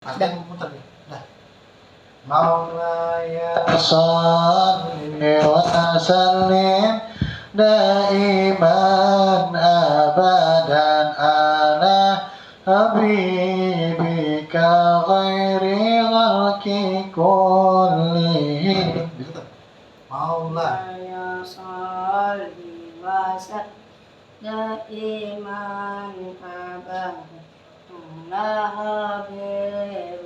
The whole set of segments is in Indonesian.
Ada muter nih. Dah. Maulaya sholli wa sallim daiman abadan ala habibika ghairi ghalki kullihim. Maulaya sholli wa sallim daiman abadan ala habibika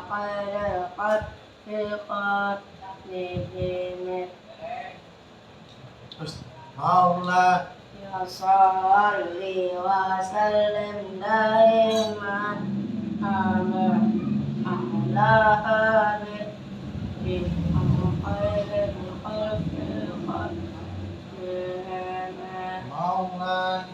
ghairi ghalki kullihim. Maula ya sholli wa sallim daiman ala habibika ghairi ghalki kullihim. Maula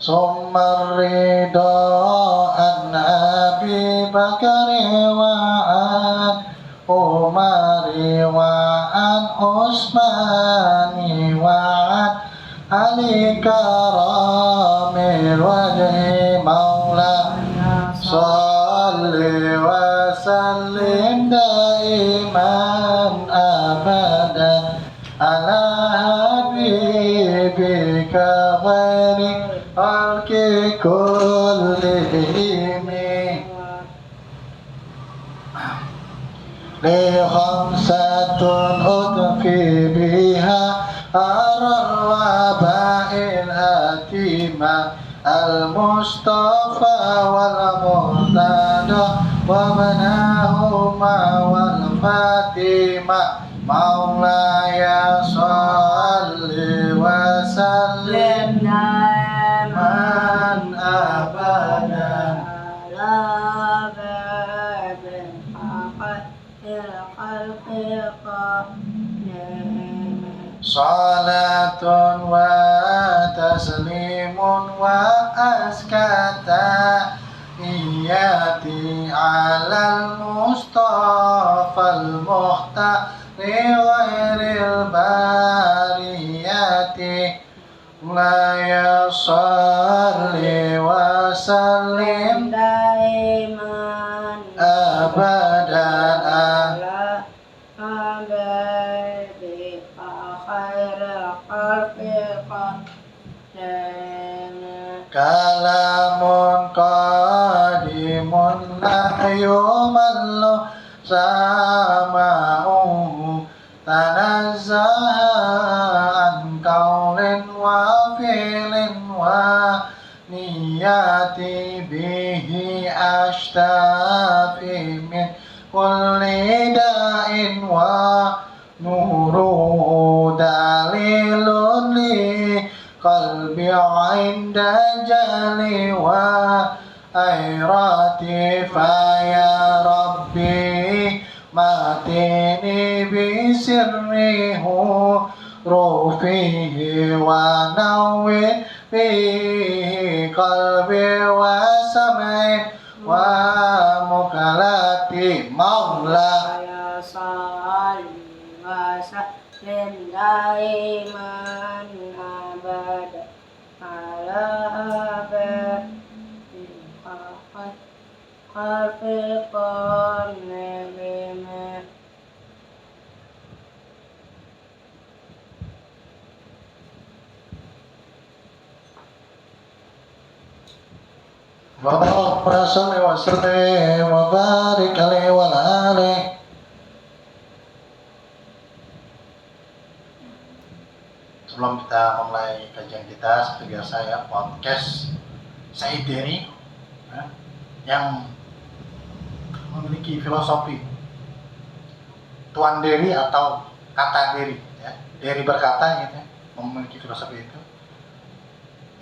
Summa ridha an Abi Bakari wa an Umari wa an Usmani wa an Ali karamil wajhi maula salli wa sallim daiman abadan ala habibika ghairi khalqi kullihim. Li khamsatun udfi biha aral waba'il hatima al-mustafa wal murtada wa manahuma wal fatima. Maulaya sholli wa sallim daiman abadan ala habibika ghairi ghalki kullihim. Salatun wa taslimun wa askata iyati alal mustafa al-mukhtar ghairil bariyati. La ya salli wa sallim daiman abadan ala habibika ghairi ghalki kullihim. Kalamun qadimun la yumallu sama'uhu tanazzaha an qawlin wa fi'lin wa niyati bihi ashtafi min kulli da'in wa nuruhu dalilun li qalbi 'inda jali wa ayrati fa ya rabbi matini bi sirrihu rufihi wa nawwir fihi qalbi wa sam'i wa mukalati. Maula ya sholli wa sallim daiman abadan ala habibika ghairi kullihim. Allahumma shalli wa sallim wa barik alaihi wa alihi. Sebelum kita memulai kajian kita, seperti biasa ya, podcast Said Dery ya, yang memiliki filosofi Tuan Dery atau kata Dery ya. Dery berkata gitu ya, memiliki filosofi itu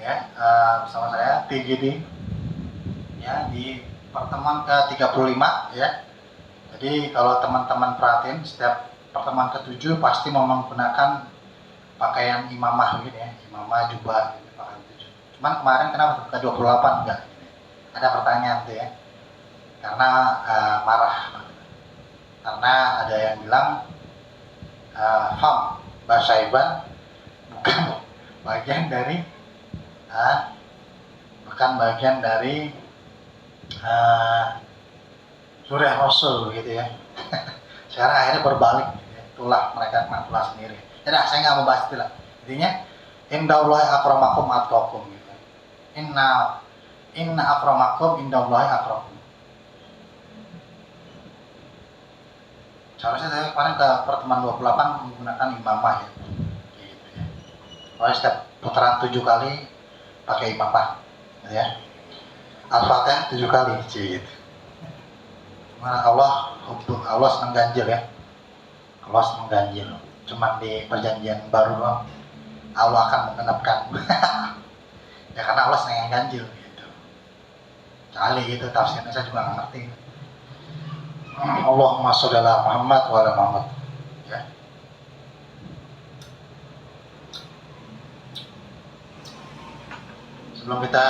ya, bersama saya TGD ya di pertemuan ke-35 ya. Jadi kalau teman-teman perhatiin setiap pertemuan ke-7 pasti mau menggunakan pakaian imamah gitu ya, imamah jubah gitu, pakaian 7. Cuman kemarin kenapa ke-28 enggak? Ada pertanyaan tuh ya, karena marah, karena ada yang bilang Fam Basaiban bukan bagian dari surah Rasul gitu ya. Sekarang akhirnya berbalik gitu ya. Itulah mereka kena tulah sendiri. Ya dah, saya nggak mau bahas itu lah. Intinya indallahi akramakum atqakum gitu. Inna akramakum indallahi akramakum. Seharusnya saya kemarin ke pertemuan 28 menggunakan imamah ya. Gitu ya. Pokoknya setiap putaran 7 kali pakai imamah gitu ya. Al-Fatihah 7 kali gitu. Allah senang ganjil ya. Allah senang ganjil. Cuma di perjanjian baru doang Allah akan menggenapkan. Ya karena Allah senang yang ganjil gitu. Kali gitu tafsirnya saya juga nggak ngerti. Allahumma sholli ala Muhammad wa ala Muhammad. Ya. Sebelum kita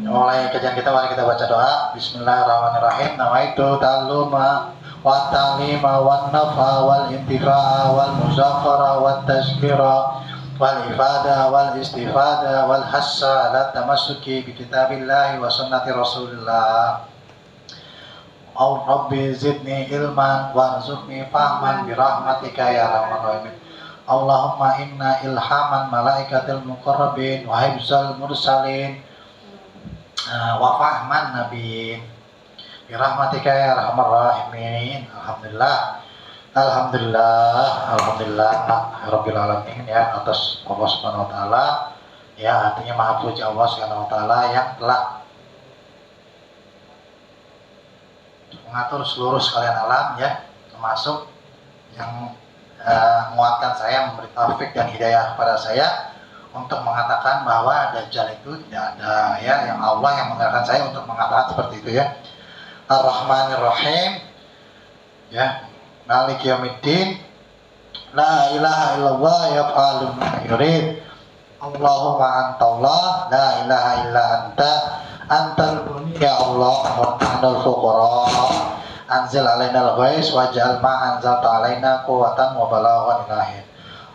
mulai kajian kita, mari kita baca doa. Bismillahirrahmanirrahim. Nawaitu ta'alluma wa ta'lima wa nafa wal intifa'a wal muzaffara wa tazkira wal ifada wal istifada wal hassa ala tamassuki bi kitabillahi wa sunnati rasulillah. Rabbi zidni ilman warzuqni fahman birahmatika ya arhamar rahimin. Allahumma inna ilhaman malaikatil muqarrabin wa hifzal mursalin wa fahman nabiyin birahmatika ya arhamar rahimin. Alhamdulillah rabbil alamin ya, atas Allah Subhanahu wa taala ya, artinya maha puji Allah Subhanahu wa taala yang telah mengatur seluruh sekalian alam ya, termasuk yang menguatkan saya, memberi taufik dan hidayah kepada saya untuk mengatakan bahwa Dajjal itu tidak ada ya, yang Allah yang menggerakkan saya untuk mengatakan seperti itu ya. Ar-Rahmanir-Rahim ya, Maliki Yaumiddin, la ilaha illallah yaf'alu ma yurid. Allahumma antallah, la ilaha illa anta, antal buni ya Allah wa antal fuqara. Anzil alaina al-ghais waj'al ma anzalta alaina quwwatan wa balaghan ilahi.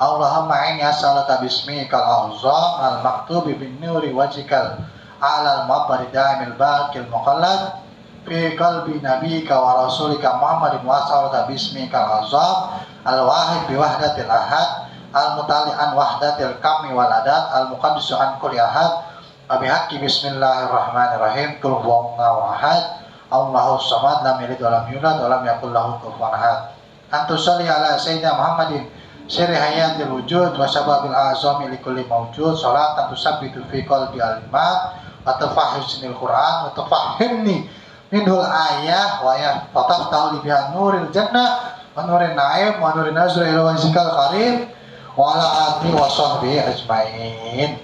Allahumma inni as'aluka bismikal a'zam al-maktubi bin nuri wajhikal alal mabridamil baqil muqallad fi qalbi nabiyyika wa rasulika Muhammadin wa as'aluka bismikal a'zam al-wahid bi wahdatil ahad al-mutali'an wahdatil kammi wal adat al-muqaddisu an kulli ahad wa bihaqqi bismillahirrahmanirrahim qul huwallahu ahad Allahu samad lam yalid wa lam yulad wa lam yakul lahu kufuwan ahad. Antu sholli ala sayyidina Muhammadin sirri hayatil wujud wa sababil azami li kulli mawjud salatan tusabbitu fi qalbi al-iman wa tafahhisnil Qur'an wa tafahhimni minhul ayah wa ya fataftahu li biha nuril jannah wa nurin na'im wa nurin nazri ila wajhikal karim wa ala alihi wa sahbihi ajmain.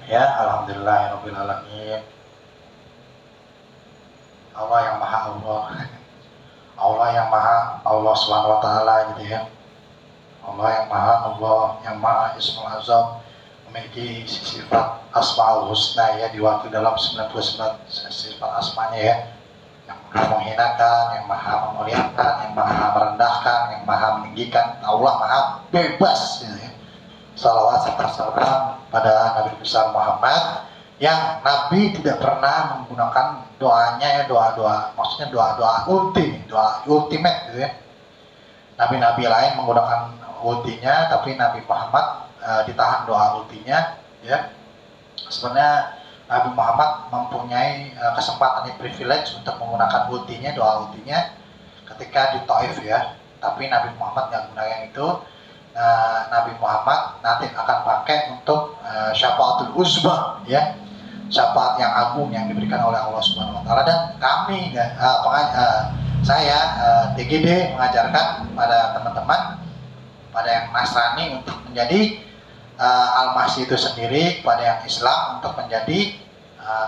Ya, alhamdulillahirabbil alamin. Allah yang maha Allah yang maha Allah Subhanahu wa taala gitu ya. Allah yang maha Ismul Azam, memiliki sifat Asmaul Husna ya, diwakili dalam 99 sifat asmanya ya. Yang maha menghinakan, yang maha memuliakan, yang maha merendahkan, yang maha meninggikan. Allah maha bebas gitu ya. Salawat serta salam pada Nabi besar Muhammad yang Nabi tidak pernah menggunakan doanya ya, doa-doa, maksudnya doa-doa ultimate gitu ya. Nabi-nabi lain menggunakan ultinya, tapi Nabi Muhammad ditahan doa ultinya ya. Sebenarnya Nabi Muhammad mempunyai kesempatan yang privilege untuk menggunakan ultinya, doa ultinya ketika di Taif ya. Tapi Nabi Muhammad nggak gunakan itu. Nabi Muhammad nanti akan pakai untuk syafaatul uzma ya, syafaat yang agung yang diberikan oleh Allah Subhanahu wa taala. Dan kami saya TGD mengajarkan pada teman-teman, pada yang Nasrani untuk menjadi Al-Mahdi itu sendiri, pada yang Islam untuk menjadi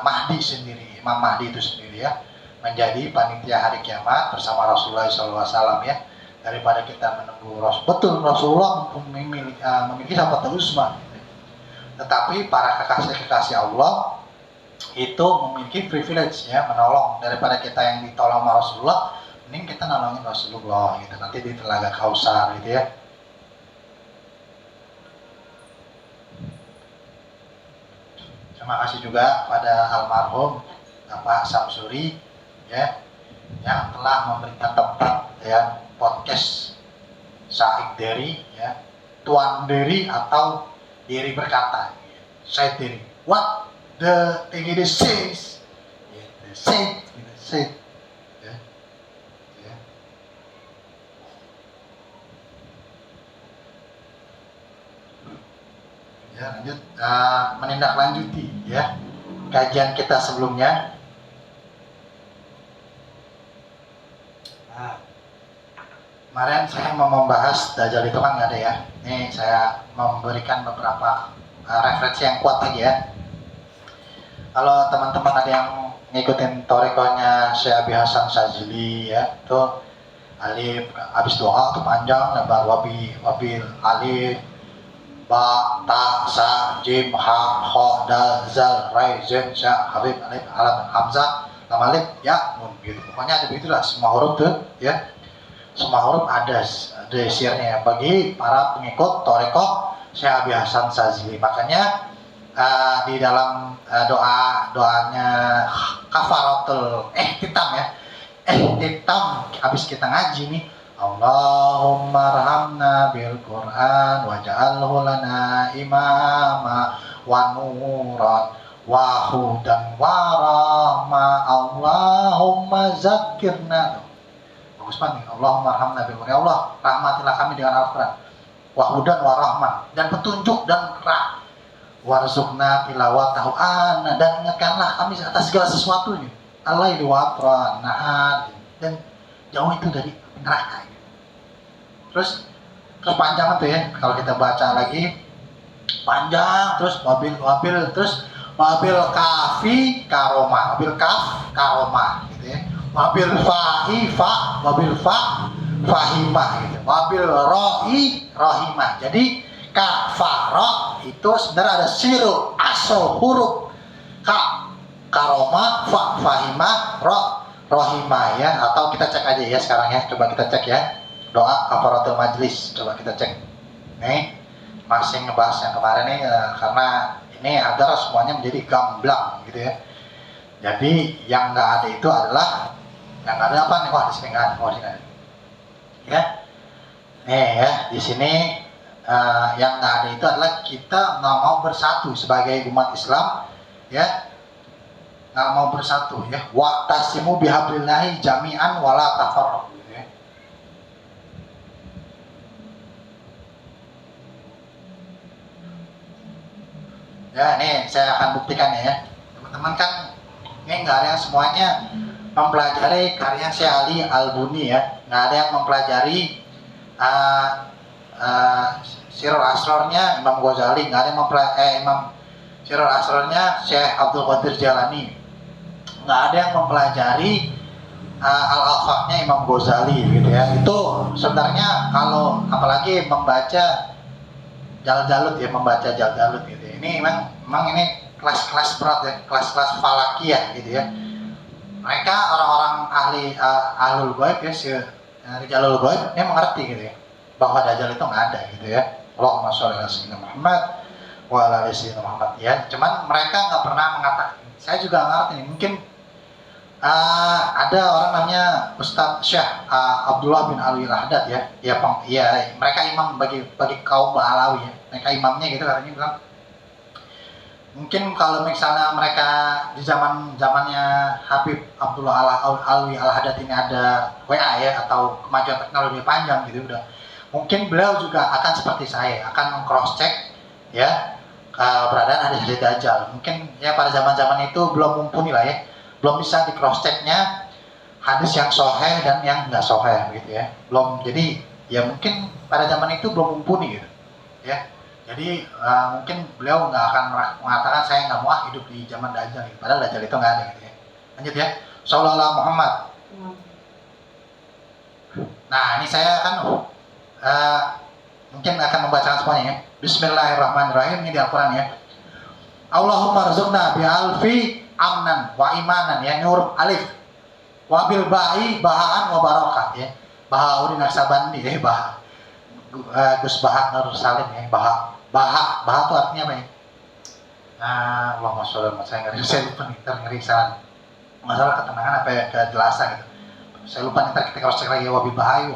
Mahdi sendiri, Imam Mahdi itu sendiri ya, menjadi panitia hari kiamat bersama Rasulullah SAW ya. daripada kita menunggu betul Rasulullah memiliki syafaat uzma, tetapi para kekasih Allah itu memiliki privilege ya menolong. Daripada kita yang ditolong sama Rasulullah, mending kita nolongin Rasulullah gitu nanti di Telaga Kausar gitu ya. Terima kasih juga pada almarhum Bapak Samsuri ya yang telah memberikan tempat ya podcast Said Deri ya, Tuan Deri atau Deri berkata, Said Deri, what the thing it says, say ya. Ya. Ya, lanjut menindaklanjuti ya kajian kita sebelumnya. Nah, kemarin saya mau membahas Dajjal itu kan nggak ada ya. Ini saya memberikan beberapa referensi yang kuat lagi ya. Kalau teman-teman ada yang ngikutin torikohnya Syekh Abi Hasan Syadzili ya, itu alif habis doa itu panjang, lebar wabil alif ba ta sa jim ha kha dal zal rai zen sya habib alif alam hamzah lam alif ya nun gitu. Pokoknya ada begitulah semua huruf tuh ya. Semua huruf ada sirnya bagi para pengikut torikoh Syekh Abi Hasan Syadzili. Makanya di dalam doanya kafaratul ihtitam ya. Ihtitam habis kita ngaji nih, Allahumma arhamna bil Qur'an waj'alhu lana imama wa nuran wa hudan wa rahma Allahumma zakirna. Bagus banget nih. Allahumma arhamna bil Qur'an. Ya Allah, rahmatilah kami dengan Al-Qur'an. Wa hudan wa rahman, dan petunjuk dan warzuqna tilawatahu dan ingatkanlah kami atas segala sesuatunya. Allah itu watra nahar dan jauh itu dari neraka. Terus panjang tuh ya kalau kita baca lagi panjang, terus wabil terus wabil kafi karoma, wabil kaf karoma gitu ya, wabil fa'i fa wabil fa fahimah gitu, wabil ro'i rohimah. Jadi kafara itu sebenarnya ada siru asal huruf ka karoma fa fahimah rohimah ya. Atau kita cek aja ya sekarang ya, coba kita cek ya doa kafaratul majlis, coba kita cek nih, masih ngebahas yang kemarin nih karena ini agar semuanya menjadi gamblang gitu ya. Jadi yang nggak ada itu adalah yang nggak ada apa nih, wah di sini nggak ada, di sini ya nih ya di sini. Yang nggak ada itu adalah kita nggak mau bersatu sebagai umat Islam ya, nggak mau bersatu ya. Wa'tasimu bihablillahi jami'an wala tafarraqu gitu ya. Ya ini saya akan buktikan ya teman-teman. Kan ini nggak ada yang semuanya mempelajari karya Syekh Ali Al-Buni ya, nggak ada yang mempelajari Sirul Asrornya Imam Ghazali, nggak ada yang Imam Sirul Asrornya Syekh Abdul Qadir Jalani, nggak ada yang mempelajari Al-Afaqnya Imam Ghazali gitu ya. Itu sebenarnya kalau apalagi membaca Jal-Jalut ya, membaca Jal-Jalut gitu ya. Ini memang ini kelas-kelas berat ya, kelas-kelas falakiyah gitu ya. Mereka orang-orang ahlul ghaib ya, Rijalul ghaib, dia mengerti gitu ya bahwa Dajjal itu nggak ada gitu ya. Allahumma sholli ala sayyidina Muhammad wa ala ali sayyidina Muhammad ya. Cuman mereka nggak pernah mengatakan. Saya juga ngerti nih. Mungkin ada orang namanya Ustadz Syekh Abdullah bin Alwi Al-Haddad ya. Ya mereka imam bagi kaum Alawi ya. Mereka imamnya gitu katanya bilang. Mungkin kalau misalnya mereka di zamannya Habib Abdullah Alwi Al-Haddad ini ada WA ya atau kemajuan teknologi panjang gitu udah. Mungkin beliau juga akan seperti saya, akan meng-cross check ya keberadaan hadis Dajjal. Mungkin ya pada zaman-zaman itu belum mumpuni lah ya, belum bisa di cross checknya hadis yang sahih dan yang nggak sahih gitu ya. Belum, jadi ya mungkin pada zaman itu belum mumpuni gitu ya. Jadi mungkin beliau nggak akan mengatakan saya nggak mau hidup di zaman Dajjal gitu. Padahal Dajjal itu nggak ada gitu ya. Lanjut ya. Sallallahu Muhammad. Nah, ini saya kan mungkin akan membacakan semuanya ya. Bismillahirrahmanirrahim, ini di Al-Quran ya. Allahumma rzuqna bi alfi amnan wa imanan ya, ini huruf alif. Wa bil ba'i bahaan wa barakah ya. Bahauddin Naksabandi ya, Gus Baha Nur Salim ya, Baha itu artinya apa ya? Allahumma sholli saya lupa nih, ngeri salah. Masalah ketenangan apa ya, kejelasan gitu. Saya lupa nih, kita harus cek lagi wabil bahayu.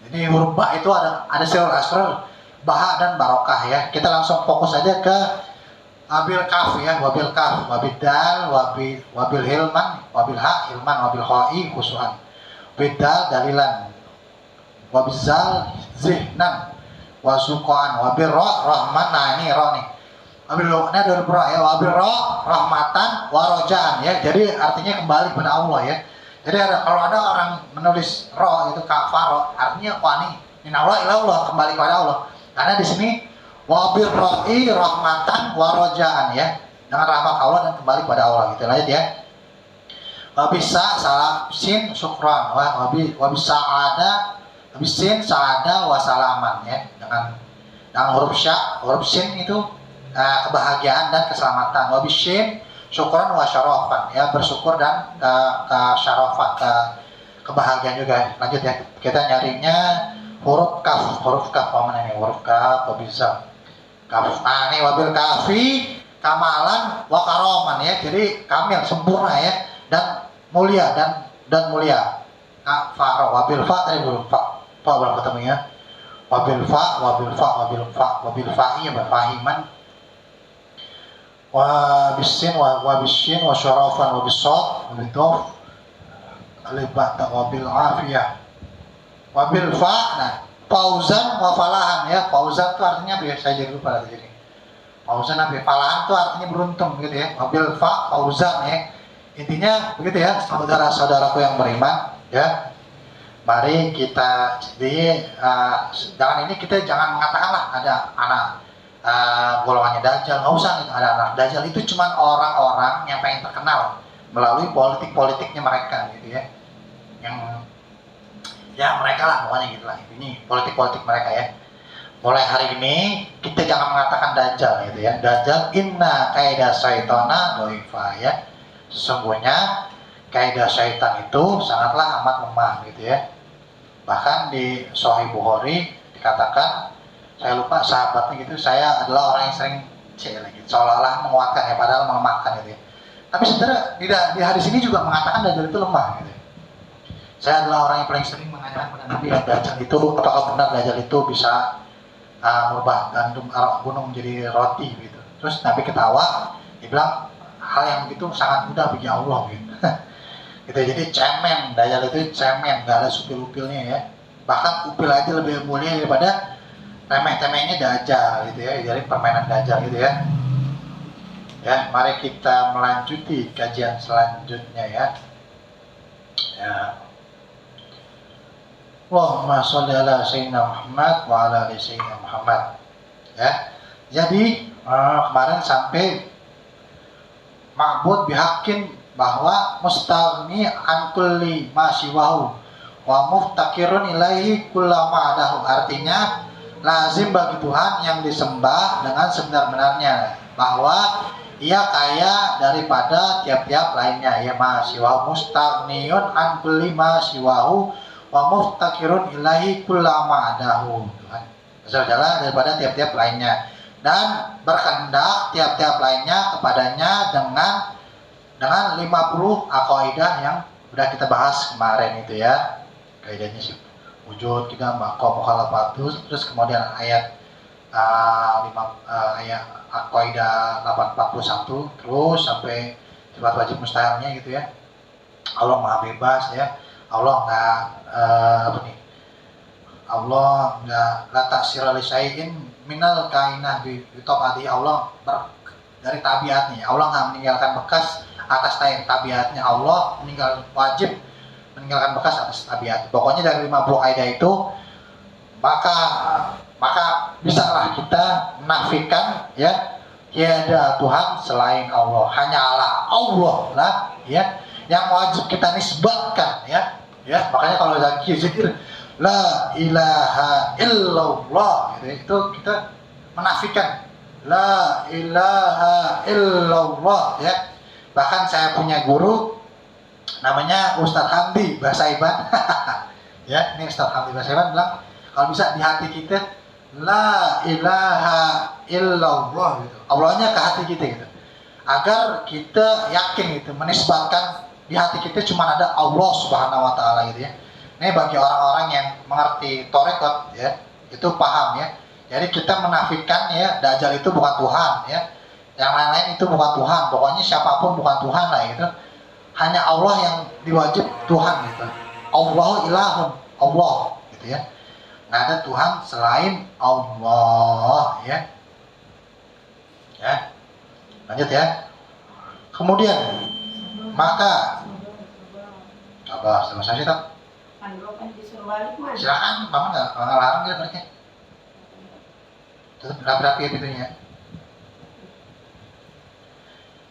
Jadi huruf ba itu ada sirul asrar, baha dan barokah ya. Kita langsung fokus aja ke wabil kaf ya, wabil kaf, wabil dal, wabil hilman, wabil ha hilman, wabil khoi khusuhan. Bidal dalilan, wabil zal zihnan, wasuqan, wabil ro rahman. Nah ini ro nih. Wabil ro, ini ada ro ya, wabil ro rahmatan warojaan ya. Jadi artinya kembali kepada Allah ya. Jadi kalau ada orang menulis ro itu kafaro, artinya wah nih minallah ilallah, kembali kepada Allah. Karena di sini wabil ro'i rahmatan warojaan ya, dengan rahmat Allah dan kembali kepada Allah gitu. Lanjut ya. Wabisa salam sin syukran, wabisa ada wabisin saada wasalaman ya, dengan huruf sin itu kebahagiaan dan keselamatan. Wabisin syukuran wa syarafan ya, bersyukur dan syarafan, kebahagiaan juga. Lanjut ya, kita nyarinya huruf kaf mana nih, huruf kaf bisa kaf. Nah ini wabil kafi kamalan wa karoman ya, jadi kamil sempurna ya, dan mulia dan mulia. Faro wabil fa tadi belum fa belum ketemu ya. Wabil fa iya berfahiman. Wabisin wabishin wasyarafan wabisot wabitof alibata wabil afiyah wabil fa. Nah fauzan wafalahan ya, fauzan itu artinya biasa jadi lupa lagi jadi fauzan apa, falahan itu artinya beruntung gitu ya. Wabil fa fauzan ya, intinya begitu ya saudara-saudaraku yang beriman ya. Mari kita jangan mengatakan lah ada anak golongannya Dajjal, nggak usah gitu. Ada anak Dajjal itu cuma orang-orang yang pengen terkenal melalui politik-politiknya mereka gitu ya, yang ya mereka lah pokoknya gitu lah, ini politik-politik mereka ya. Mulai hari ini kita jangan mengatakan Dajjal gitu ya. Dajjal inna kaidah syaitana doifa ya, sesungguhnya kaidah syaitan itu sangatlah amat lemah gitu ya. Bahkan di Sahih Bukhari dikatakan, saya lupa sahabatnya gitu, saya adalah orang yang sering gitu, seolah-olah menguatkan ya, padahal melemahkan gitu ya. Tapi sebenarnya di hadis ini juga mengatakan Dajjal itu lemah gitu. Saya adalah orang yang paling sering mengajarkan kepada Nabi ya, Dajjal itu, apakah benar Dajjal itu bisa merubah gandum gunung menjadi roti gitu. Terus Nabi ketawa, dia bilang hal yang begitu sangat mudah bagi Allah gitu. Gitu, jadi cemen, Dajjal itu cemen, gak ada supil-upilnya ya. Bahkan upil aja lebih mulia daripada temeh-temehnya Dajjal gitu ya, jadi permainan Dajjal gitu ya. Ya, mari kita melanjuti kajian selanjutnya ya. Ya. Allahumma sholli ala sayyidina Muhammad wa ala ali sayyidina Muhammad. Ya. Jadi kemarin sampai ma'bud bihaqqin, bahwa mustaghni an kulli ma siwahu wa muftakirun ilaihi kullama adahu. Artinya lazim bagi Tuhan yang disembah dengan sebenar-benarnya, bahwa ia kaya daripada tiap-tiap lainnya ya. Ma siwahu mustaghniyun an kulli ma siwahu wa muftakirun ilaihi kullama adahu. Tuhan berjalan daripada tiap-tiap lainnya dan berkehendak tiap-tiap lainnya kepadanya dengan 50 aqaidah yang sudah kita bahas kemarin itu ya. Kaidahnya sih wujud kita maqam mukhalafatus, terus kemudian ayat ayat aqaidah 841 terus sampai sifat wajib mustahilnya gitu ya. Allah Maha bebas ya. Allah enggak Allah enggak la ta'sira li syai'in minal kainah bi tabiati. Allah dari tabiatnya. Allah enggak meninggalkan bekas atas tabiatnya. Allah wajib meninggalkan bekas atas tabiat. Pokoknya dari 50 kaidah itu maka bisalah kita menafikan ya, tiada Tuhan selain Allah, hanyalah Allah lah ya yang wajib kita nisbatkan ya. Makanya kalau zikir la ilaha illallah, itu kita menafikan la ilaha illallah ya. Bahkan saya punya guru namanya Ustadz Hamdi Basaiban ya, ini Ustadz Hamdi Basaiban bilang kalau bisa di hati kita la ilaha illallah gitu, Allahnya ke hati kita gitu, agar kita yakin gitu, menisbatkan di hati kita cuma ada Allah Subhanahu wa taala gitu ya. Ini bagi orang-orang yang mengerti tarekat ya, itu paham ya. Jadi kita menafikan ya, Dajjal itu bukan Tuhan ya, yang lain-lain itu bukan Tuhan, pokoknya siapapun bukan Tuhan lah gitu. Hanya Allah yang diwajib Tuhan gitu. Allahu ilahun, Allah gitu ya. Nggak ada Tuhan selain Allah ya. Ya. Lanjut ya. Kemudian maka coba selesai sih tak? Silakan, mama nggak larang ya mereka. Tetap berapi-api ya pintunya.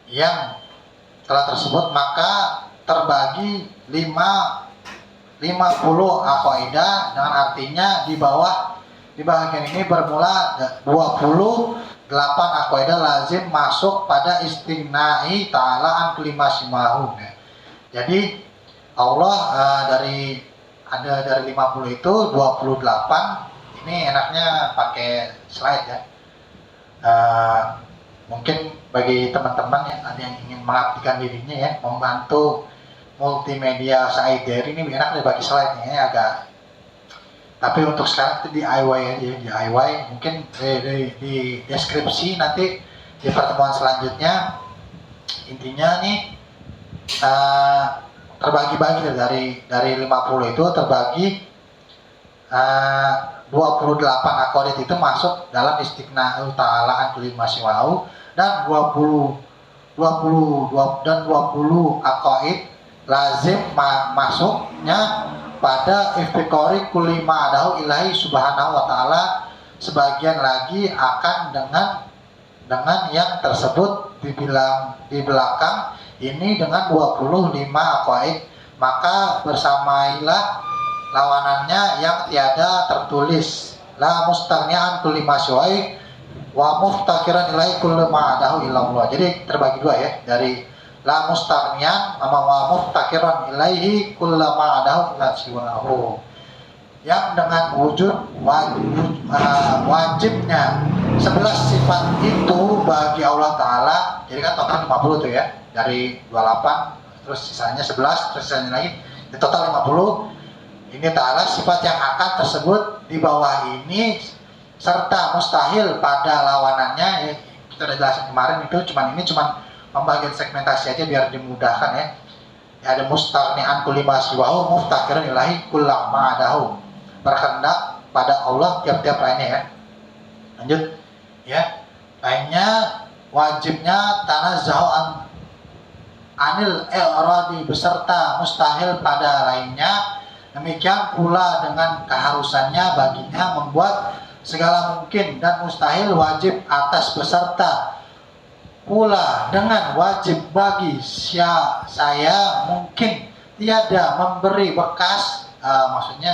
Yang telah tersebut maka terbagi 50 aqaidah, dengan artinya di bawah di bagian ini bermula 28 aqaidah lazim masuk pada istighnai ta'ala an kulli ma simahu ya. Jadi Allah dari 50 itu 28 ini enaknya pakai slide ya. Mungkin bagi teman-teman yang ada yang ingin mengabdikan dirinya ya, membantu multimedia Saideri ini enak deh bagi slide-nya ya, agak. Tapi untuk sekarang itu DIY aja, DIY. Mungkin di deskripsi nanti di pertemuan selanjutnya. Intinya nih terbagi-bagi dari 50 itu terbagi 28 aqaidah itu masuk dalam istighna'u ta'ala an kulli ma siwahu, dan 20 aqaid lazim masuknya pada iftiqari kulli ma adahu ilahi subhanahu wa ta'ala. Sebagian lagi akan dengan yang tersebut dibilang di belakang ini dengan 25 aqaid, maka bersamailah lawanannya yang tiada tertulis, la mustaghni'an kulli ma siwai wa muftakiran ilaihi kullu ma adahu illallah. Jadi terbagi dua ya, dari la mustaghni'an sama wa muftakiran ilaihi kullu ma adahu illa siwahu, yang dengan wujud wajibnya 11 sifat itu bagi Allah Ta'ala. Jadi kan total 50 tuh ya, dari 28 terus sisanya 11 terus sisanya lagi, di total 50. Ini Ta'ala sifat yang akan tersebut di bawah ini serta mustahil pada lawanannya ya, kita udah jelasin kemarin itu. Ini cuma pembagian segmentasi aja biar dimudahkan ya. Ada mustaghni'an kulli ma siwahu muftakiran ilahi kullam ma'adahu, berkehendak pada Allah tiap-tiap lainnya ya. Lanjut ya. Lainnya wajibnya tanazzahu anil i'radi beserta mustahil pada lainnya. Demikian pula dengan keharusannya baginya membuat segala mungkin dan mustahil wajib atas beserta pula dengan wajib bagi saya mungkin tiada memberi bekas, maksudnya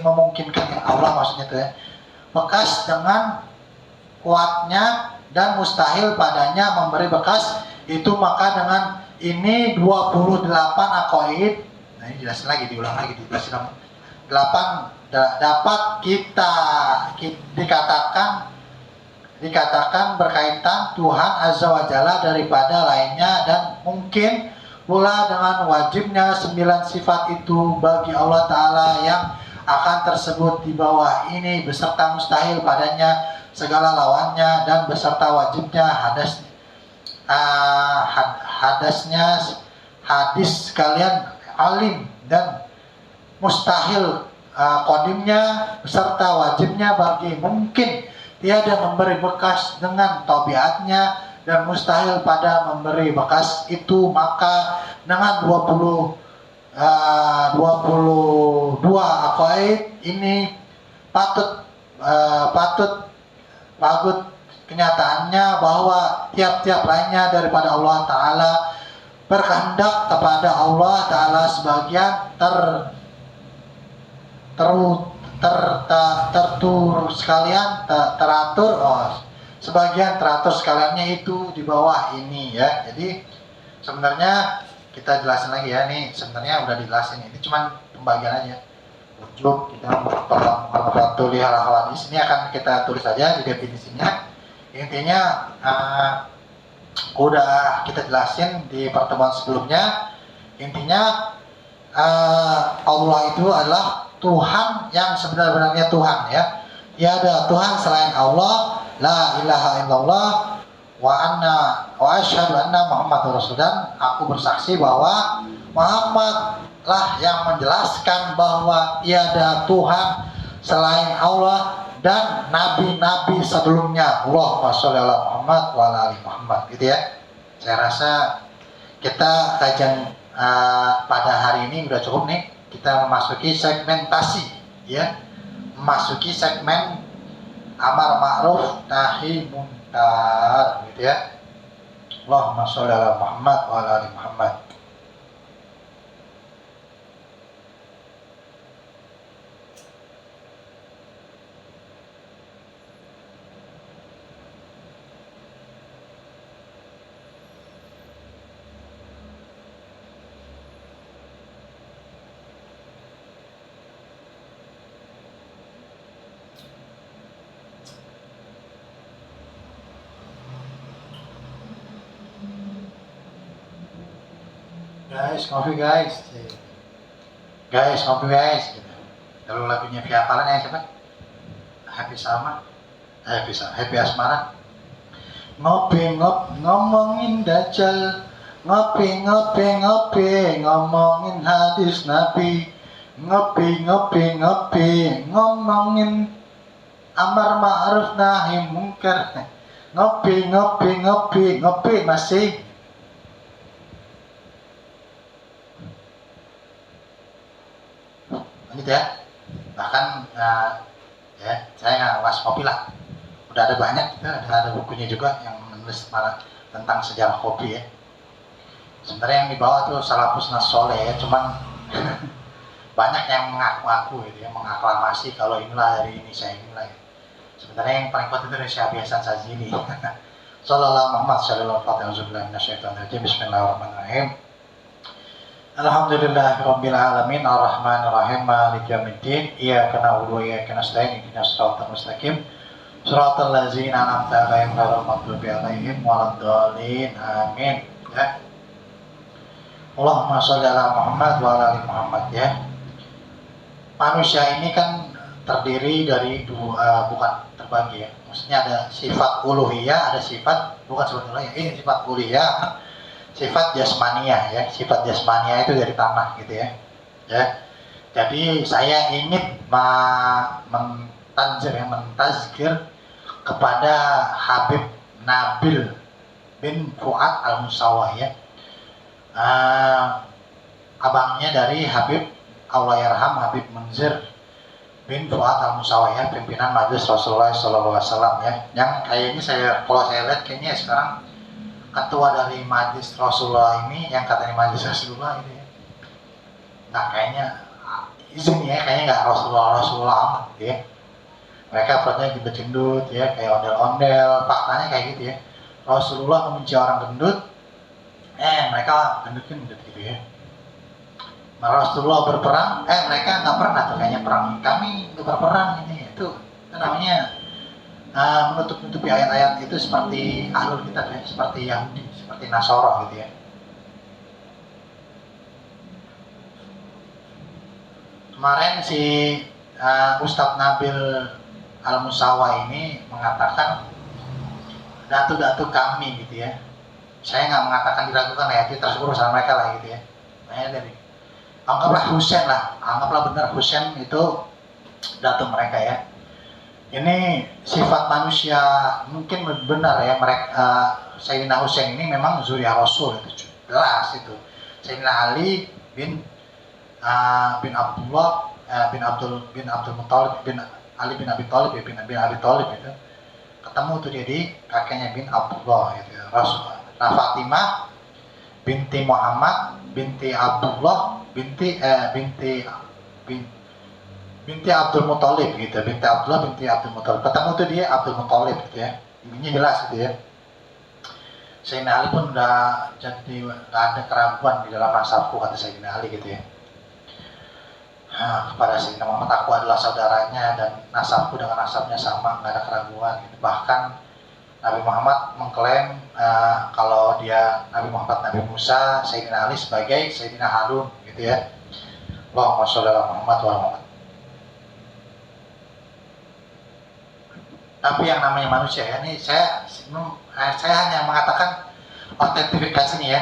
memungkinkan ya, Allah maksudnya itu ya, bekas dengan kuatnya dan mustahil padanya memberi bekas itu. Maka dengan ini 28 aqaid, nah ini jelasin lagi, diulang lagi, dijelasin 8 dapat kita dikatakan berkaitan Tuhan Azza wa Jalla daripada lainnya, dan mungkin pula dengan wajibnya 9 sifat itu bagi Allah Ta'ala yang akan tersebut di bawah ini beserta mustahil padanya segala lawannya, dan beserta wajibnya hadasnya hadis sekalian alim, dan mustahil qadimnya beserta wajibnya bagi mungkin tiada memberi bekas dengan tabiatnya, dan mustahil pada memberi bekas itu. Maka dengan 22 aqaid ini patut kenyataannya bahwa tiap-tiap lainnya daripada Allah Ta'ala berkehendak kepada Allah Ta'ala sebagian tertur sekalian, teratur, sebagian teratur sekaliannya itu di bawah ini ya. Jadi sebenarnya kita jelasin lagi ya, nih sebenarnya udah dijelasin, ini cuman pembagian aja. Wujud kita mengatuli hal-hal ini akan kita tulis aja di definisinya. Intinya udah kita jelasin di pertemuan sebelumnya. Intinya Allah itu adalah Tuhan yang sebenarnya Tuhan ya. Tiada Tuhan selain Allah, la ilaha illallah wa asyhadu anna Muhammadar Rasul, dan aku bersaksi bahwa Muhammad lah yang menjelaskan bahwa tiada Tuhan selain Allah dan nabi-nabi sebelumnya. Allahumma sholli ala Muhammad wa ala ali Muhammad, gitu ya. Saya rasa kita kajian pada hari ini udah cukup nih. Kita memasuki segmentasi ya, memasuki segmen amar ma'ruf nahi munkar, gitu ya. Allahumma sholli ala Muhammad wa ala ali Muhammad. Guys, ngopi guys. Guys, ngopi guys. Kalau lagunya Via Valen ya siapa? Happy Salma. Happy Asmara. Ngopi ngomongin Dajjal. Ngopi ngomongin hadis Nabi. Ngopi ngomongin amar ma'ruf nahi munkar. Ngopi masih. Gitu ya. Bahkan ya saya nggak was kopi lah, udah ada banyak gitu, ada bukunya juga yang menulis tentang sejarah kopi ya. Sebenarnya yang dibawa tuh Salafus Nasoleh ya, cuman banyak yang mengaku-ngaku gitu ya, mengaklamasi kalau inilah dari ini, saya inilah ya. Sebenarnya yang paling kuat itu dari Syekh Hasan Sazili. Sallallahu Muhammad sallallahu alaihi wasallam. Bismillahirrahmanirrahim. Alhamdulillahirabbil alamin, arrahmanir rahim, maliki yaumiddin, iyyaka na'budu wa iyyaka nasta'in, ihdinas siratal mustaqim, siratal ladzina an'amta 'alaihim ghairil maghdubi 'alaihim waladdallin. Amin. Ya. Allahumma sholli ala Muhammad wa ala ali Muhammad ya. Manusia ini kan terdiri dari bukan terbagi ya. Maksudnya ada sifat uluhiyah, ada sifat bukan sifat uluhiyah, ini sifat uluhiyah. Sifat jasmania ya, sifat jasmania itu dari tanah gitu ya. Ya. Jadi saya ingin mentazkir kepada Habib Nabil bin Fuad Al-Musawah ya. Abangnya dari Habib Allahyarham Habib Munzir bin Fuad Al-Musawah ya, pimpinan Majelis Rasulullah SAW ya. Yang kayaknya kalau saya lihat kayaknya sekarang ketua dari Majelis Rasulullah ini, yang katanya Majelis Rasulullah ini ya. Nah kayaknya izin ya, kayaknya nggak Rasulullah amat gitu ya. Mereka perutnya gendut-gendut ya, kayak ondel-ondel, faktanya kayak gitu ya. Rasulullah membenci orang gendut, mereka gendut-gendut gitu ya. Rasulullah berperang, mereka nggak pernah tuh kayaknya perang. Kami nggak berperang ini, itu namanya menutup-nutupi ayat-ayat itu seperti ahlul kitab ya, seperti Yahudi, seperti Nasoro gitu ya. Kemarin si Ustadz Nabil Al-Musawah ini mengatakan datu-datu kami gitu ya. Saya nggak mengatakan diragukan ya, itu terus urusan mereka lah gitu ya. Makanya dari anggaplah Husain lah, anggaplah benar Husain itu datu mereka ya. Ini sifat manusia mungkin benar ya, mereka Sayyidina Husain ini memang zuriyah Rasul, itu jelas itu. Sayyidina Ali bin Abdullah bin Abdul Muthalib bin Ali bin Abi Thalib bin Abi Thalib itu ketemu tuh dia di kakeknya bin Abdullah itu Rasul. Nah Fatimah binti Muhammad binti Abdullah binti Abdul Muthalib gitu, binti Abdullah binti Abdul Muthalib. Ketemu tuh dia Abdul Muthalib gitu ya, ini jelas gitu ya. Sayyidina Ali pun udah jadi nggak ada keraguan di dalam nasabku, kata Sayyidina Ali gitu ya. Kepada Sayyidina Muhammad, aku adalah saudaranya dan nasabku dengan nasabnya sama, nggak ada keraguan gitu. Bahkan Nabi Muhammad mengklaim kalau dia Nabi Muhammad Nabi Musa, Sayyidina Ali sebagai Sayyidina Harun gitu ya. Allahumma sholli ala Muhammad wa Muhammad. Tapi yang namanya manusia ya, ini saya hanya mengatakan autentifikasinya ya.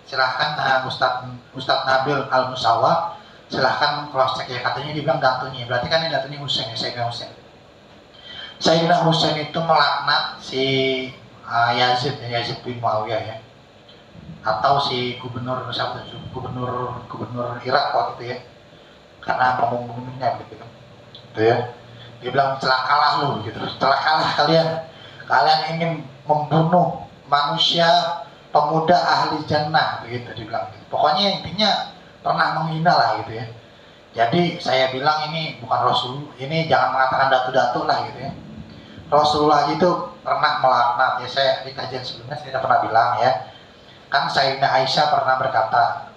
Silahkan Ustadz Nabil Al Musawa, silahkan cross check ya, katanya dibilang datunya, berarti kan ini datunya Husain ya, Sayyidina Husain. Sayyidina Husain itu melaknat si Yazid bin Muawiyah ya, atau si gubernur Irak waktu itu ya, karena pembunuhnya gitu ya. Dia bilang celakalah lu gitu, celakalah kalian ingin membunuh manusia pemuda ahli jannah begitu dibilang gitu. Pokoknya intinya pernah menghina lah gitu ya. Jadi saya bilang ini bukan Rasul, ini jangan mengatakan datu-datu lah gitu ya. Rasulullah itu pernah melaknat ya, saya di kajian sebelumnya saya pernah bilang ya, kan Sayyidina Aisyah pernah berkata,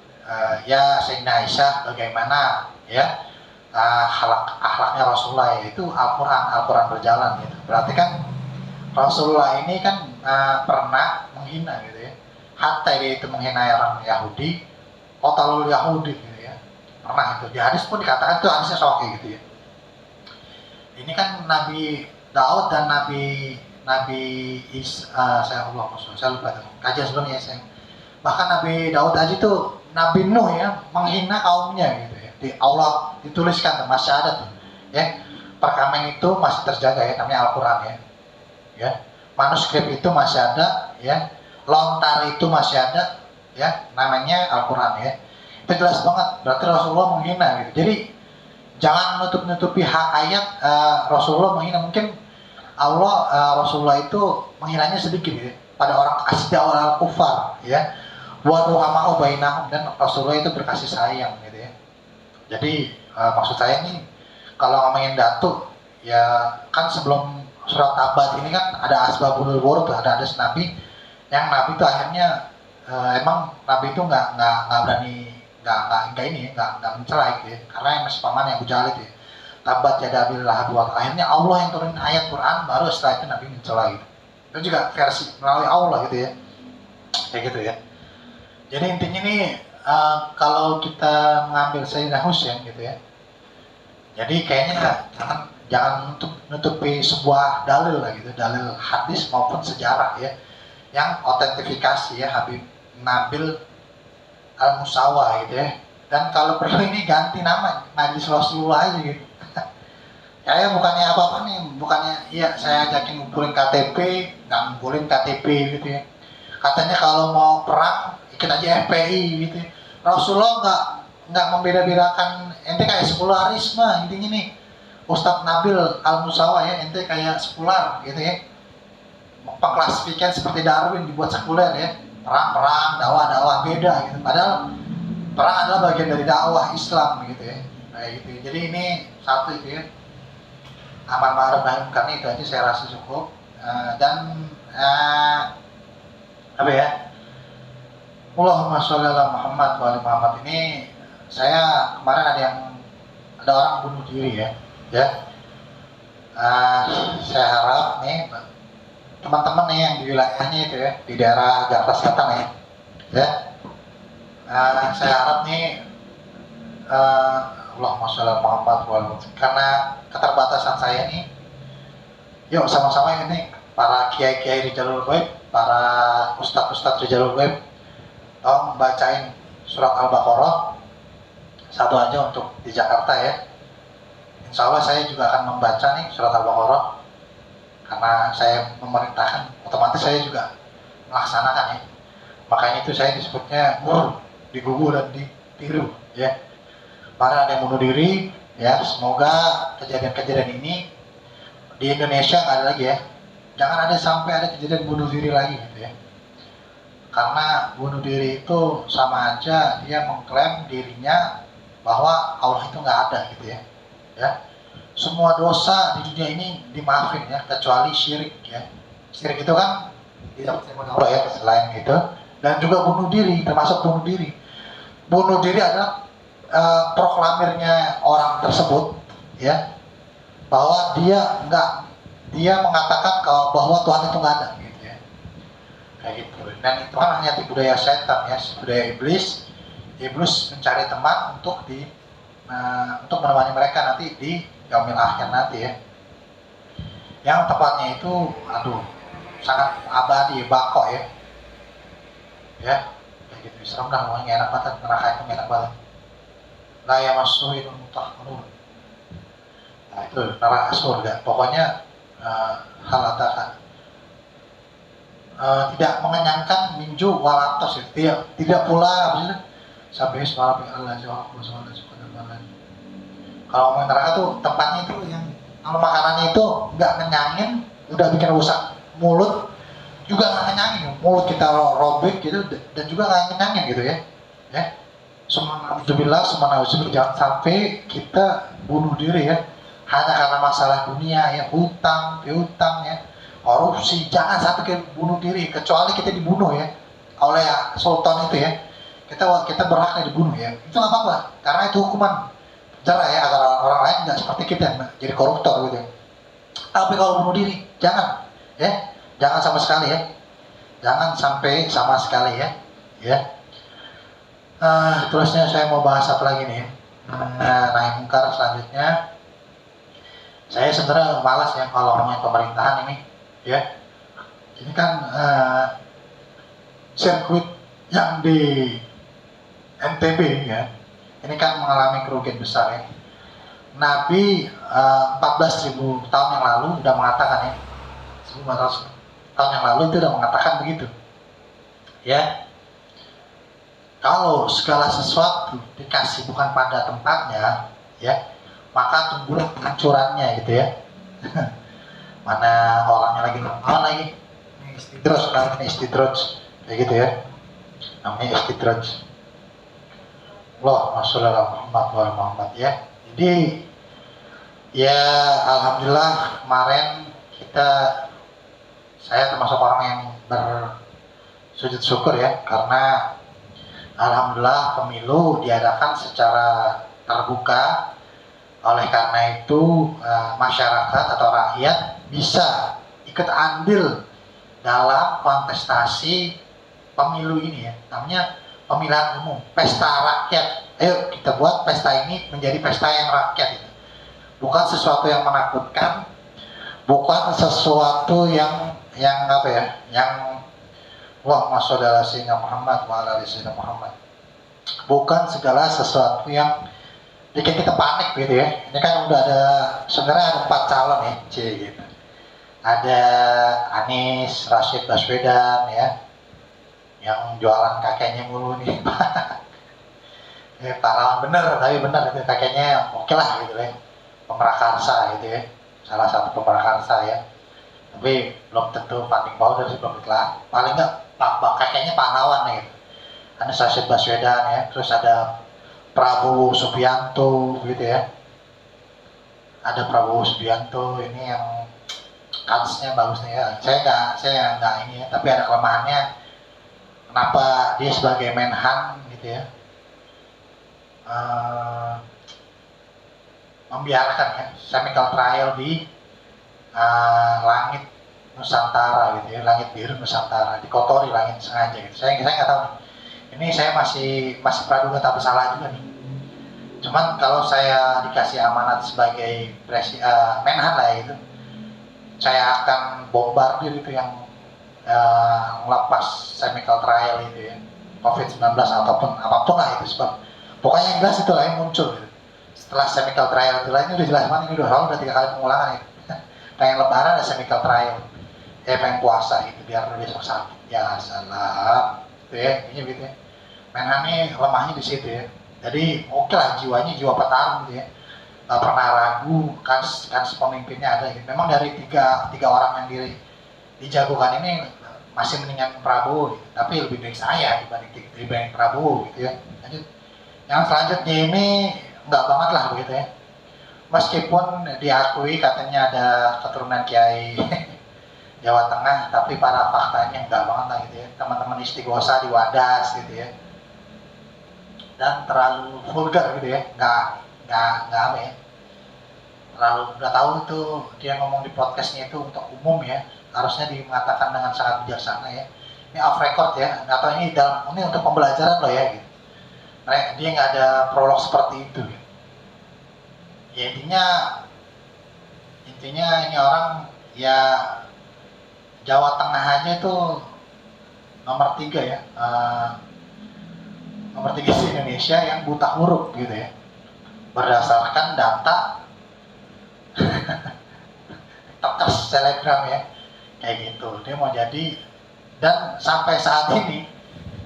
ya Sayyidina Aisyah bagaimana ya akhlaknya Rasulullah, yaitu Al-Quran berjalan gitu. Berarti kan Rasulullah ini kan pernah menghina gitu ya, hatta dia itu menghina orang Yahudi, qatalul Yahudi gitu ya, pernah itu di hadis pun dikatakan itu hadisnya sahih gitu ya. Ini kan Nabi Daud dan Nabi saya lupa kajian sebelumnya bahkan Nabi Daud aja tuh Nabi Nuh ya menghina kaumnya gitu ya. Di Allah dituliskan masih ada tuh ya, perkamen itu masih terjaga ya, namanya Al-Quran ya, manuskrip itu masih ada ya, lontar itu masih ada ya, namanya Al-Quran ya. Itu jelas banget, berarti Rasulullah menghina gitu. Jadi jangan nutupi hak ayat Rasulullah menghina. Mungkin Allah Rasulullah itu menghinanya sedikit ya, pada orang asyidda'u alal kufar ya, wa ruhama'u bainahum, dan Rasulullah itu berkasih sayang gitu ya. Jadi maksud saya ini kalau ngomongin datu ya, kan sebelum surat Tabat ini kan ada asbabul wurud, ada Nabi yang Nabi itu akhirnya emang Nabi itu nggak berani nggak mencerai gitu ya, karena yang masih paman yang Abu Jahal itu ya. Tabat yada abil lahab, akhirnya Allah yang turunin ayat Quran, baru setelah itu Nabi mencela gitu. Itu juga versi melalui Allah gitu ya, kayak gitu ya. Jadi intinya nih kalau kita mengambil Sayyidina Husain gitu ya, jadi kayaknya jangan nutupi sebuah dalil lah gitu, dalil hadis maupun sejarah ya, yang otentifikasi ya, Habib Nabil Al Musawa gitu ya. Dan kalau perlu ini ganti nama Najis Rasulullah aja gitu. Kayak bukannya apa-apa nih, bukannya ya saya ajakin ngumpulin KTP, nggak ngumpulin KTP gitu ya. Katanya kalau mau perang ikut aja FPI gitu ya. Rasulullah nggak membeda-bedakan, ente kayak sekularisme intinya nih. Ustadz Nabil Al Musawa ya, ente kayak sekular gitu ya. Pengklasifikasian seperti Darwin dibuat sekuler ya. Perang, dakwah beda gitu. Padahal perang adalah bagian dari dakwah Islam gitu ya. Kayak gitu. Jadi ini satu itu ya. Aman ma'ruf nahi munkar, itu aja saya rasa cukup. Dan apa ya? Allahumma sholli ala Muhammad wa ali Muhammad ini, saya kemarin ada orang bunuh diri ya. Saya harap nih teman-teman nih yang di wilayahnya itu ya, di daerah Jakarta Selatan ya. Saya harap nih Allahumma sholli ala Muhammad wa ali Muhammad, karena keterbatasan saya nih, yuk sama-sama ini para kiai-kiai di jalur web, para ustadz-ustadz di jalur web, tolong bacain surat Al-Baqarah satu aja untuk di Jakarta ya. Insya Allah saya juga akan membaca nih surat Al-Baqarah, karena saya memerintahkan, otomatis saya juga melaksanakan ya. Makanya itu saya disebutnya digugu dan ditiru ya. Para ada yang bunuh diri ya, semoga kejadian-kejadian ini di Indonesia nggak ada lagi ya. Jangan ada sampai ada kejadian bunuh diri lagi gitu ya. Karena bunuh diri itu sama aja dia mengklaim dirinya bahwa Allah itu nggak ada gitu ya. Ya, semua dosa di dunia ini dimaafin ya, kecuali syirik ya. Syirik itu kan tidak percaya pada Allah ya, selain itu. Dan juga bunuh diri, termasuk bunuh diri. Bunuh diri adalah proklamirnya orang tersebut ya, bahwa dia mengatakan bahwa Tuhan itu nggak ada gitu ya, kayak gitu. Dan itu kan hanya budaya setan ya, budaya iblis. Iblis mencari teman untuk menemani mereka nanti di yaumil akhir nanti ya, yang tepatnya itu sangat abadi, bako ya, kayak gitu. Serem dah, pokoknya enak banget, neraka itu enak banget. La yamassuhu illa mutahharun. Nah itu neraka surga, pokoknya hal atakan tidak mengenyangkan minju walatos ya, tidak pula sampai suara Allah jawab suara suara. Kalau ngomongin neraka tuh tempatnya itu yang kalau makanannya itu nggak ngenyangin, udah bikin rusak mulut, juga nggak ngenyangin, mulut kita robek gitu, dan juga nggak ngenyangin gitu ya. Semua nauzubillah, jangan sampai kita bunuh diri ya, hanya karena masalah dunia ya, hutang ya, korupsi. Jangan sampai kita bunuh diri, kecuali kita dibunuh ya oleh sultan itu ya, kita berhak dibunuh ya, itu nggak apa-apa, karena itu hukuman penjara ya, agar orang lain nggak seperti kita jadi koruptor gitu ya. Tapi kalau bunuh diri jangan ya, jangan sama sekali ya, jangan sampai sama sekali ya. Terusnya saya mau bahas apa lagi nih? Naik mungkar selanjutnya. Saya sebenarnya malas ya kalau ngomongin pemerintahan ini ya. Ini kan sirkuit yang di NTB ya, ini kan mengalami kerugian besar ya. Nabi 14.000 tahun yang lalu udah mengatakan ya, 1400 tahun yang lalu itu udah mengatakan begitu ya. Kalau segala sesuatu dikasih bukan pada tempatnya ya, maka tunggulah kehancurannya gitu ya. Mana orangnya lagi normal lagi, istidroj kayak gitu ya, namanya istidroj. Rasulullah Muhammad ya. Jadi ya alhamdulillah kemarin saya termasuk orang yang bersujud syukur ya, karena alhamdulillah pemilu diadakan secara terbuka. Oleh karena itu masyarakat atau rakyat bisa ikut andil dalam kontestasi pemilu ini ya, namanya pemilihan umum, pesta rakyat. Ayo kita buat pesta ini menjadi pesta yang rakyat itu. Bukan sesuatu yang menakutkan, bukan sesuatu yang apa ya, yang masya Allah sayyidina Muhammad wa ala sayyidina Muhammad. Bukan segala sesuatu yang bikin kita panik gitu ya. Ini kan udah sebenarnya ada 4 calon ya, gitu. Ada Anies Rashid Baswedan ya, yang jualan kakeknya mulu nih. Pahlawan bener, tapi bener itu kakeknya oke lah gitu ya, pemrakarsa gitu ya, salah satu pemrakarsa ya. Tapi belum tentu funding powder sih, belum lah. Paling nggak kakeknya pahlawan nih. Ada Rashid Baswedan ya, terus ada Prabowo Subianto gitu ya. Ada Prabowo Subianto ini yang kansnya bagus nih ya. Saya nggak ini ya, tapi ada kelemahannya. Kenapa dia sebagai Menhan gitu ya, membiarkan ya chemical trial di langit Nusantara gitu ya, langit biru Nusantara, dikotori langit sengaja gitu. Saya nggak tahu nih. Ini saya masih praduga tak bersalah juga nih. Cuman kalau saya dikasih amanat sebagai Menhan lah itu, saya akan bombardir itu yang ngelepas chemical trial itu ya, COVID-19 ataupun apapun lah itu, sebab pokoknya yang jelas itu lah yang muncul gitu. Setelah chemical trial itu lah, ini udah jelas banget, ini udah 3 kali pengulangan itu. Pengen lebaran ada chemical trial, pengen puasa itu biar besok sakit ya salah gitu ya, ini gitu ya. Menhan ini lemahnya di situ ya. Jadi oke lah, jiwanya jiwa petarung gitu ya, nggak pernah ragu, kans pemimpinnya ada gitu. Memang dari tiga orang yang dijagokan ini masih mendingan Prabowo gitu. Tapi lebih baik saya dibanding Prabowo gitu ya. Lanjut. Yang selanjutnya ini enggak banget lah begitu ya. Meskipun diakui katanya ada keturunan Kiai Jawa Tengah, tapi para faktanya enggak banget lah gitu ya. Teman-teman istighosa di Wadas gitu ya. Dan terlalu vulgar gitu ya. Enggak apa ya. Terlalu udah tahu itu dia ngomong di podcastnya itu untuk umum ya. Harusnya mengatakan dengan sangat bijaksana ya. Ini off record ya. Atau ini untuk pembelajaran loh ya gitu. Nah, dia nggak ada prolog seperti itu gitu. Ya intinya ini orang ya Jawa Tengah aja tuh nomor 3 ya, nomor 3 di Indonesia yang buta huruf gitu ya, berdasarkan data TikTokers selebgram ya, kayak gitu. Dia mau jadi, dan sampai saat ini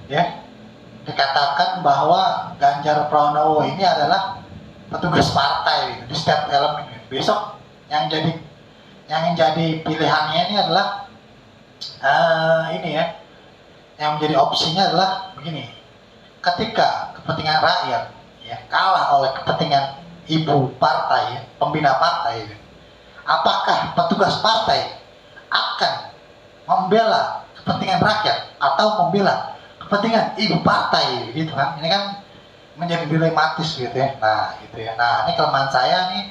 ya dikatakan bahwa Ganjar Pranowo ini adalah petugas partai gitu, di setiap elemen gitu. Besok yang jadi pilihannya ini adalah ini ya, yang menjadi opsinya adalah begini: ketika kepentingan rakyat ya kalah oleh kepentingan ibu partai ya, pembina partai gitu, apakah petugas partai akan membela kepentingan rakyat atau membela kepentingan ibu partai gitu kan? Ini kan menjadi dilematis gitu ya. Nah gitu ya. Nah ini kelemahan saya nih,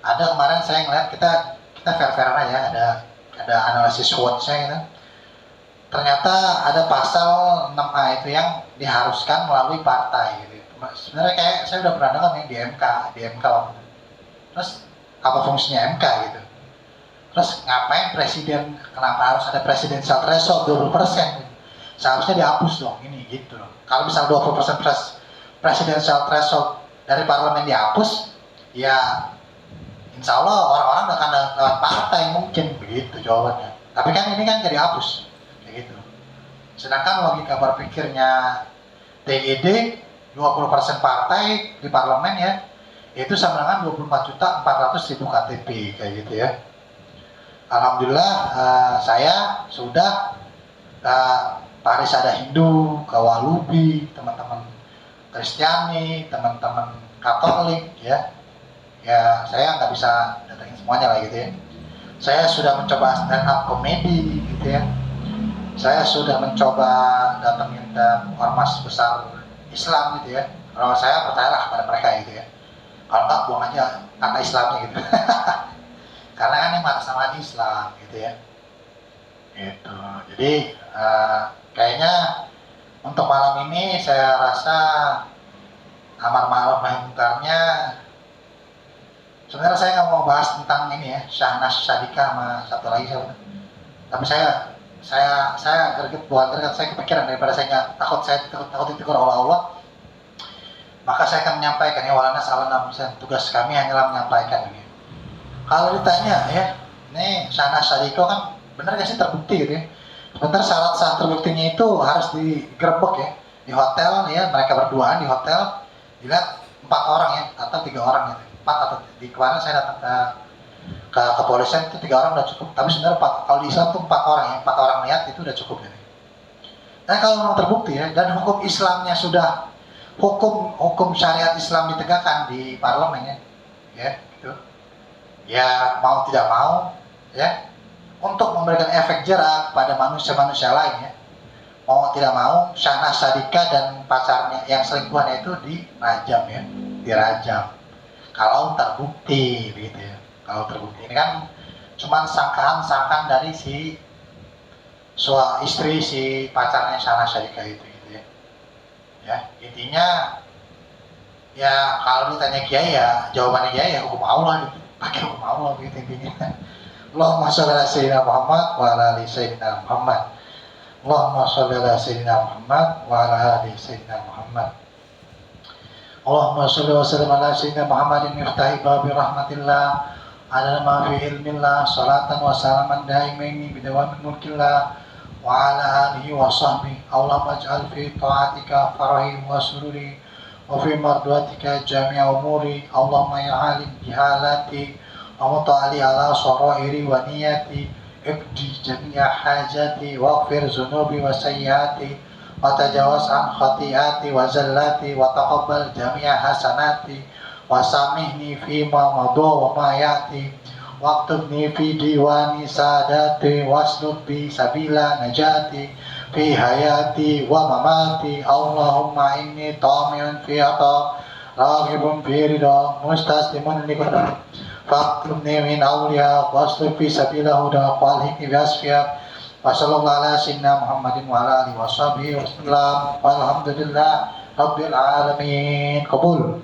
ada kemarin saya ngeliat kita fair-fairan aja, ada analisis SWOT-nya gitu. Ternyata ada pasal 6A itu yang diharuskan melalui partai gitu. Sebenarnya kayak saya udah pernah dengar nih di MK waktu itu. Terus apa fungsinya MK gitu? Terus ngapain presiden, kenapa harus ada presidential threshold 20%? Seharusnya dihapus dong ini gitu. Kalau misal 20% presidential threshold dari parlemen dihapus, ya insya Allah orang-orang akan lewat partai mungkin begitu jawabannya. Tapi kan ini kan jadi hapus kayak gitu. Sedangkan logika berpikirnya TID 20% partai di parlemen ya, itu sama dengan 24.400.000 KTP kayak gitu ya. Alhamdulillah saya sudah Paris ada Hindu, Kawalubi, teman-teman Kristiani, teman-teman Katolik ya. Ya saya nggak bisa datangin semuanya lah gitu ya. Saya sudah mencoba stand up comedy gitu ya. Saya sudah mencoba datangin ormas besar Islam gitu ya. Kalau saya percayalah kepada mereka gitu ya. Kalau nggak buang aja kata Islamnya gitu. Karena kan ini sama Islam gitu ya. Gitu. Jadi kayaknya untuk malam ini saya rasa amar ma'ruf nahi mungkarnya, sebenarnya saya nggak mau bahas tentang ini ya, Syahnas Syadika sama satu lagi siapa. Tapi saya greget, saya kepikiran daripada saya takut ditegur oleh Allah. Maka saya akan menyampaikan ya, walana salah tugas kami hanyalah menyampaikan ini. Kalau ditanya ya, ini Syahnas Syadika kan benar gak sih terbukti gitu ya. Sebentar syarat terbuktinya itu harus digerebek ya, di hotel ya, mereka berduaan di hotel, dilihat 4 orang ya, atau 3 orang gitu. 4 atau di kemarin saya datang ke kepolisian itu 3 orang udah cukup. Tapi sebenarnya kalau di Islam itu 4 orang ya, 4 orang lihat itu udah cukup gitu. Dan kalau memang terbukti ya, dan hukum Islamnya sudah, hukum syariat Islam ditegakkan di parlemen ya gitu. Ya mau tidak mau ya, untuk memberikan efek jerak pada manusia-manusia lain ya, mau tidak mau Syahnas Syadika dan pacarnya yang selingkuhannya itu dirajam kalau terbukti begitu ya. Kalau terbukti, ini kan cuma sangkaan dari si istri si pacarnya Syahnas Syadika itu gitu ya. Ya intinya ya kalau ditanya kiai ya jawabannya kiai ya hukum Allah gitu, pakai hukum Allah gitu intinya. Allahumma sholli ala sayyidina Muhammad wa ala ali sayyidina Muhammad. Allahumma sholli ala sayyidina Muhammad wa ala ali sayyidina Muhammad. Allahumma sholli wa sallim ala sayyidina Muhammadin miftahi babi rahmatillah, ala ma fi ilmillah, salatan wa salaman daimaini bidawamin mulkillah wa ala alihi wa sahbihi. Allahumma ij'al fi ta'atika farahi wa sururi wa fi marduatika jami'a umuri. Allahumma ya alim bihalati wa muta'ali ala sarairi wa niyati اقضي جميع حاجاتي واغفر ذنوبي وسيئاتي وتجاوز عن خطيئاتي وزلاتي وتقبل جميع حسناتي وسامحني فيما مضى وما يأتي واكتبني في ديوان ساداتي واسلك بي سبيل نجاتي في حياتي ومماتي اللهم إني طامع في عطاء راغب في رضا مستسلم لقدرك فاكتبني من أولياء واسلك في سبيل هداك والحقني بأسفياك وصلى الله على سيدنا محمد وعلى آله وصحبه وسلم والحمد لله رب العالمين. قبول.